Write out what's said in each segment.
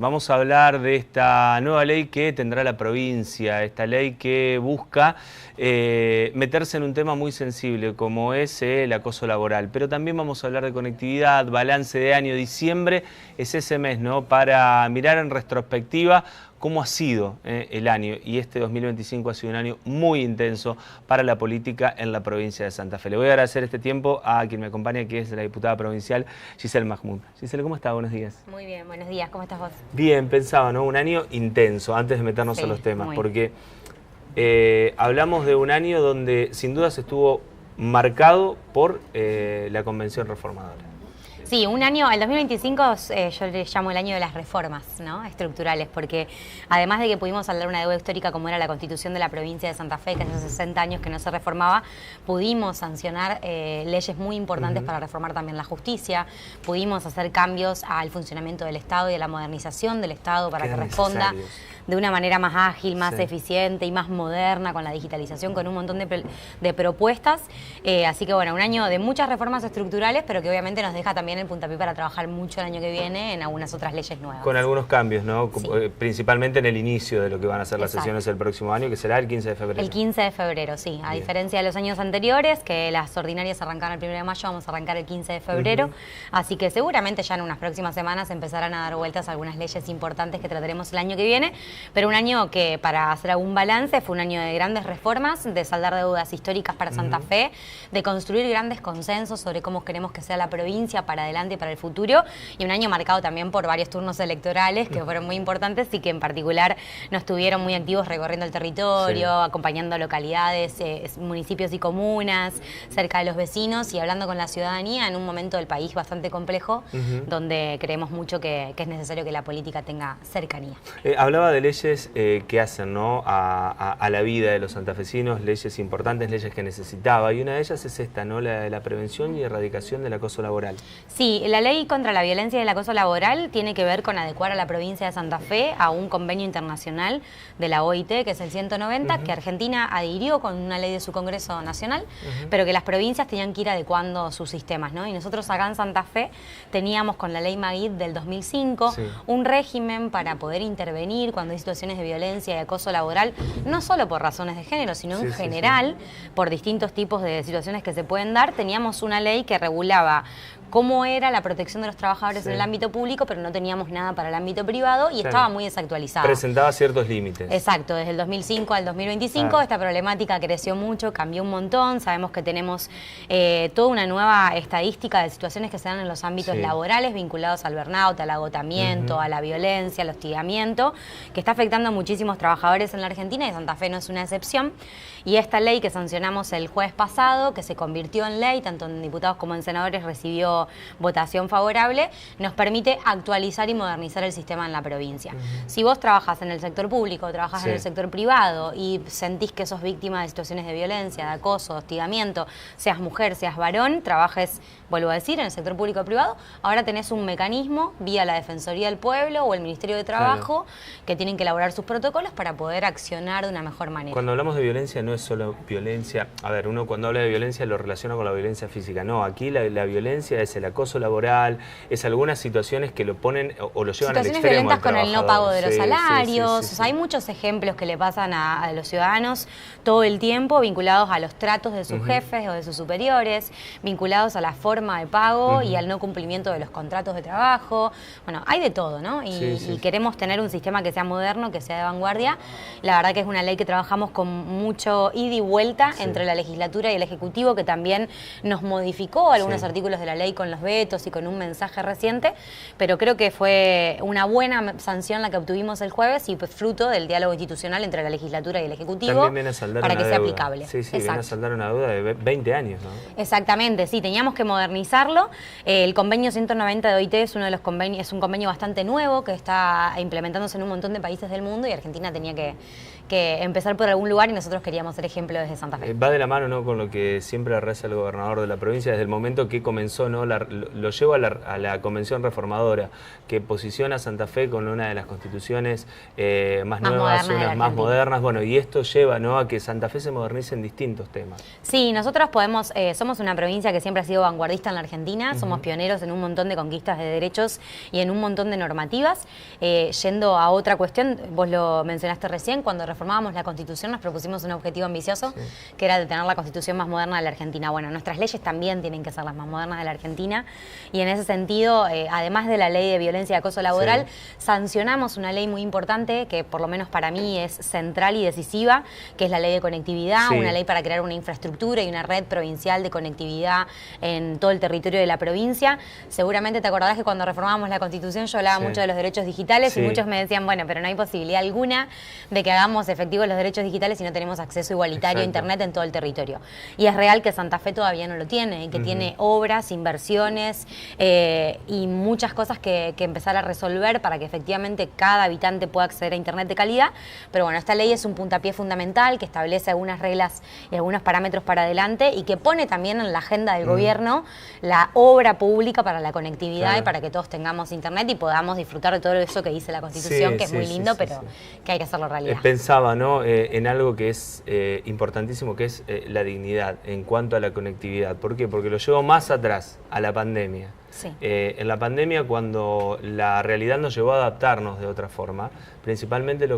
Vamos a hablar de esta nueva ley que tendrá la provincia, esta ley que busca meterse en un tema muy sensible como es el acoso laboral. Pero también vamos a hablar de conectividad, balance de año. Diciembre es ese mes, ¿no?, para mirar en retrospectiva cómo ha sido el año, y este 2025 ha sido un año muy intenso para la política en la provincia de Santa Fe. Le voy a agradecer este tiempo a quien me acompaña, que es la diputada provincial Giselle Mahmoud. Giselle, ¿cómo está? Buenos días. Muy bien, buenos días. ¿Cómo estás vos? Bien, pensaba, ¿no? Un año intenso, antes de meternos a los temas, porque hablamos de un año donde sin duda se estuvo marcado por la Convención Reformadora. Sí, un año, el 2025 yo le llamo el año de las reformas, ¿no?, estructurales, porque además de que pudimos saldar una deuda histórica como era la Constitución de la provincia de Santa Fe, que hace 60 años que no se reformaba, pudimos sancionar leyes muy importantes para reformar también la justicia, pudimos hacer cambios al funcionamiento del Estado y a la modernización del Estado para que responda de una manera más ágil, más eficiente y más moderna, con la digitalización, con un montón de propuestas. Así que bueno, un año de muchas reformas estructurales, pero que obviamente nos deja también el puntapié para trabajar mucho el año que viene en algunas otras leyes nuevas. Con algunos cambios, ¿no? Sí. Principalmente en el inicio de lo que van a ser las sesiones el próximo año, que será el 15 de febrero. El 15 de febrero, sí. A diferencia de los años anteriores, que las ordinarias arrancaron el 1 de mayo, vamos a arrancar el 15 de febrero. Así que seguramente ya en unas próximas semanas empezarán a dar vueltas algunas leyes importantes que trataremos el año que viene. Pero un año que, para hacer algún balance, fue un año de grandes reformas, de saldar deudas históricas para Santa Fe, de construir grandes consensos sobre cómo queremos que sea la provincia para adelante y para el futuro, y un año marcado también por varios turnos electorales que fueron muy importantes y que en particular nos tuvieron muy activos recorriendo el territorio, acompañando localidades, municipios y comunas, cerca de los vecinos y hablando con la ciudadanía en un momento del país bastante complejo, donde creemos mucho que es necesario que la política tenga cercanía. Hablaba de leyes que hacen, ¿no?, a la vida de los santafesinos, leyes importantes, leyes que necesitaba, y una de ellas es esta, ¿no?, la de la prevención y erradicación del acoso laboral. Sí, la ley contra la violencia y el acoso laboral tiene que ver con adecuar a la provincia de Santa Fe a un convenio internacional de la OIT, que es el 190, que Argentina adhirió con una ley de su Congreso Nacional, pero que las provincias tenían que ir adecuando sus sistemas, ¿no? Y nosotros acá en Santa Fe teníamos, con la ley Maguid del 2005, un régimen para poder intervenir cuando hay situaciones de violencia y acoso laboral, no solo por razones de género, sino en general, por distintos tipos de situaciones que se pueden dar. Teníamos una ley que regulaba cómo era la protección de los trabajadores en el ámbito público, pero no teníamos nada para el ámbito privado y estaba muy desactualizada. Presentaba ciertos límites. Exacto, desde el 2005 al 2025 esta problemática creció mucho, cambió un montón. Sabemos que tenemos toda una nueva estadística de situaciones que se dan en los ámbitos laborales vinculados al burnout, al agotamiento, a la violencia, al hostigamiento, que está afectando a muchísimos trabajadores en la Argentina, y Santa Fe no es una excepción. Y esta ley que sancionamos el jueves pasado, que se convirtió en ley, tanto en diputados como en senadores recibió votación favorable, nos permite actualizar y modernizar el sistema en la provincia. Si vos trabajás en el sector público, trabajás en el sector privado y sentís que sos víctima de situaciones de violencia, de acoso, de hostigamiento, seas mujer, seas varón, trabajes, vuelvo a decir, en el sector público o privado, ahora tenés un mecanismo vía la Defensoría del Pueblo o el Ministerio de Trabajo que tienen que elaborar sus protocolos para poder accionar de una mejor manera. Cuando hablamos de violencia no es solo violencia, a ver, uno cuando habla de violencia lo relaciona con la violencia física, no, aquí la violencia es el acoso laboral, es algunas situaciones que lo ponen o lo llevan al extremo. Situaciones violentas con el no pago de los salarios. O sea, hay muchos ejemplos que le pasan a los ciudadanos todo el tiempo, vinculados a los tratos de sus jefes o de sus superiores, vinculados a la forma de pago y al no cumplimiento de los contratos de trabajo. Bueno, hay de todo, ¿no? Y queremos tener un sistema que sea moderno, que sea de vanguardia. La verdad que es una ley que trabajamos con mucho ida y vuelta entre la legislatura y el Ejecutivo, que también nos modificó algunos artículos de la ley con los vetos y con un mensaje reciente, pero creo que fue una buena sanción la que obtuvimos el jueves y pues fruto del diálogo institucional entre la legislatura y el Ejecutivo para que sea aplicable. Viene a saldar una deuda de 20 años, ¿no? Exactamente, sí, teníamos que modernizarlo. El convenio 190 de OIT es uno de los convenios, es un convenio bastante nuevo que está implementándose en un montón de países del mundo, y Argentina tenía que empezar por algún lugar, y nosotros queríamos ser ejemplo desde Santa Fe. Va de la mano, ¿no?, con lo que siempre reza el gobernador de la provincia desde el momento que comenzó, ¿no?, lo llevo a la Convención Reformadora, que posiciona a Santa Fe con una de las constituciones más nuevas, unas más modernas. Bueno, y esto lleva, ¿no?, a que Santa Fe se modernice en distintos temas. Sí, nosotros somos una provincia que siempre ha sido vanguardista en la Argentina, somos pioneros en un montón de conquistas de derechos y en un montón de normativas. Yendo a otra cuestión, vos lo mencionaste recién, cuando reformábamos la Constitución nos propusimos un objetivo ambicioso, que era de tener la Constitución más moderna de la Argentina. Bueno, nuestras leyes también tienen que ser las más modernas de la Argentina, y en ese sentido, además de la ley de violencia y acoso laboral, sancionamos una ley muy importante que por lo menos para mí es central y decisiva, que es la ley de conectividad, una ley para crear una infraestructura y una red provincial de conectividad en todo el territorio de la provincia. Seguramente te acordarás que cuando reformábamos la Constitución yo hablaba mucho de los derechos digitales y muchos me decían, bueno, pero no hay posibilidad alguna de que hagamos efectivos los derechos digitales si no tenemos acceso igualitario a Internet en todo el territorio. Y es real que Santa Fe todavía no lo tiene, y que tiene obras, inversiones y muchas cosas que empezar a resolver para que efectivamente cada habitante pueda acceder a Internet de calidad. Pero bueno, esta ley es un puntapié fundamental que establece algunas reglas y algunos parámetros para adelante, y que pone también en la agenda del gobierno la obra pública para la conectividad y para que todos tengamos Internet y podamos disfrutar de todo eso que dice la Constitución, que es muy lindo, pero que hay que hacerlo realidad. Pensaba, ¿no?, en algo que es importantísimo, que es la dignidad en cuanto a la conectividad. ¿Por qué? Porque lo llevo más atrás, a la pandemia. En la pandemia, cuando la realidad nos llevó a adaptarnos de otra forma, principalmente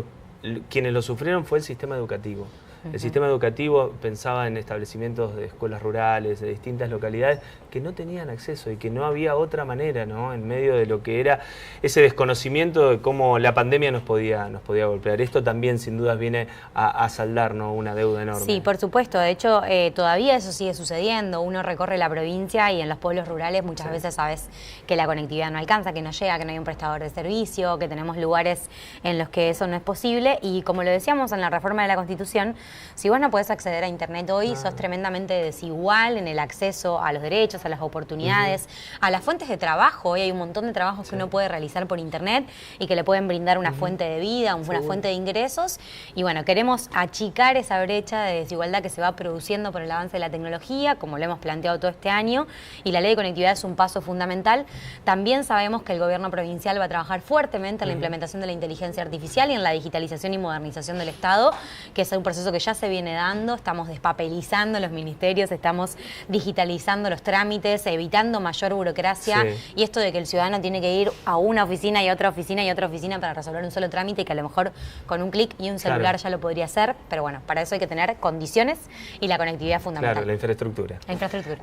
quienes lo sufrieron fue el sistema educativo. El sistema educativo pensaba en establecimientos de escuelas rurales, de distintas localidades, que no tenían acceso y que no había otra manera, ¿no?, en medio de lo que era ese desconocimiento de cómo la pandemia nos podía golpear. Esto también, sin dudas, viene a saldar, ¿no?, una deuda enorme. Sí, por supuesto. De hecho, todavía eso sigue sucediendo. Uno recorre la provincia y en los pueblos rurales muchas veces sabes que la conectividad no alcanza, que no llega, que no hay un prestador de servicio, que tenemos lugares en los que eso no es posible. Y como lo decíamos en la reforma de la Constitución, si vos no podés acceder a Internet hoy, sos tremendamente desigual en el acceso a los derechos, a las oportunidades, a las fuentes de trabajo. Hoy hay un montón de trabajos que uno puede realizar por Internet y que le pueden brindar una fuente de vida, una fuente de ingresos. Y bueno, queremos achicar esa brecha de desigualdad que se va produciendo por el avance de la tecnología, como lo hemos planteado todo este año, y la ley de conectividad es un paso fundamental. También sabemos que el gobierno provincial va a trabajar fuertemente en la implementación de la inteligencia artificial y en la digitalización y modernización del Estado, que es un proceso que ya se viene dando. Estamos despapelizando los ministerios, estamos digitalizando los trámites, evitando mayor burocracia, y esto de que el ciudadano tiene que ir a una oficina y a otra oficina y a otra oficina para resolver un solo trámite, y que a lo mejor con un clic y un celular ya lo podría hacer, pero bueno, para eso hay que tener condiciones y la conectividad fundamental. Claro, la infraestructura. La infraestructura.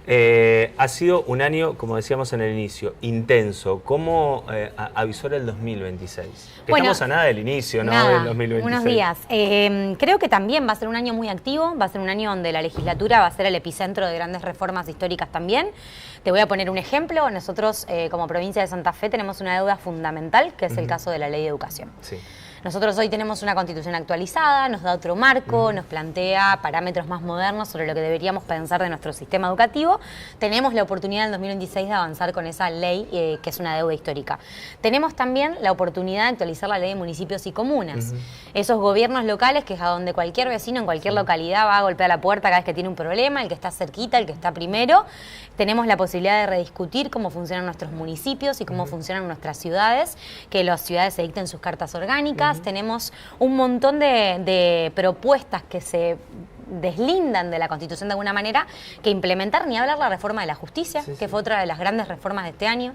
Ha sido un año, como decíamos en el inicio, intenso. ¿Cómo avisora el 2026? Bueno, estamos a nada del inicio, ¿no?, del 2026. Unos días. Creo que también va a ser un año muy activo, va a ser un año donde la legislatura va a ser el epicentro de grandes reformas históricas también. Te voy a poner un ejemplo. Nosotros, como provincia de Santa Fe, tenemos una deuda fundamental, que es el caso de la ley de educación. Nosotros hoy tenemos una Constitución actualizada, nos da otro marco, nos plantea parámetros más modernos sobre lo que deberíamos pensar de nuestro sistema educativo. Tenemos la oportunidad en el 2026 de avanzar con esa ley, que es una deuda histórica. Tenemos también la oportunidad de actualizar la ley de municipios y comunas. Esos gobiernos locales, que es a donde cualquier vecino en cualquier localidad va a golpear la puerta cada vez que tiene un problema, el que está cerquita, el que está primero. Tenemos la posibilidad de rediscutir cómo funcionan nuestros municipios y cómo funcionan nuestras ciudades, que las ciudades se dicten sus cartas orgánicas. Tenemos un montón de propuestas que se deslindan de la Constitución de alguna manera, que implementar, ni hablar la reforma de la justicia, que fue otra de las grandes reformas de este año.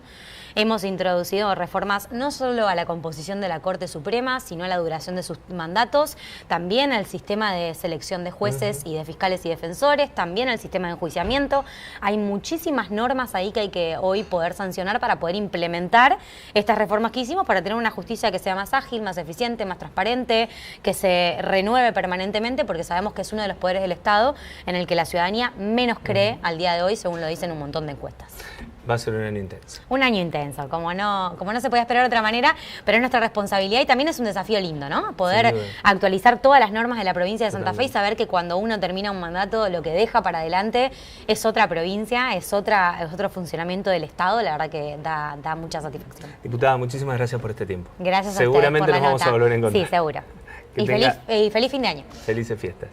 Hemos introducido reformas no solo a la composición de la Corte Suprema, sino a la duración de sus mandatos, también al sistema de selección de jueces y de fiscales y defensores, también al sistema de enjuiciamiento. Hay muchísimas normas ahí que hay que hoy poder sancionar para poder implementar estas reformas que hicimos, para tener una justicia que sea más ágil, más eficiente, más transparente, que se renueve permanentemente, porque sabemos que es uno de los poderes del Estado en el que la ciudadanía menos cree al día de hoy, según lo dicen un montón de encuestas. Va a ser un año intenso. Un año intenso, como no se puede esperar de otra manera, pero es nuestra responsabilidad y también es un desafío lindo, ¿no? Poder actualizar todas las normas de la provincia de Santa Fe y saber que cuando uno termina un mandato, lo que deja para adelante es otra provincia, es otro funcionamiento del Estado. La verdad que da mucha satisfacción. Diputada, muchísimas gracias por este tiempo. Gracias a Seguramente ustedes por nos vamos a volver a encontrar. Sí, seguro. Y feliz fin de año. Felices fiestas.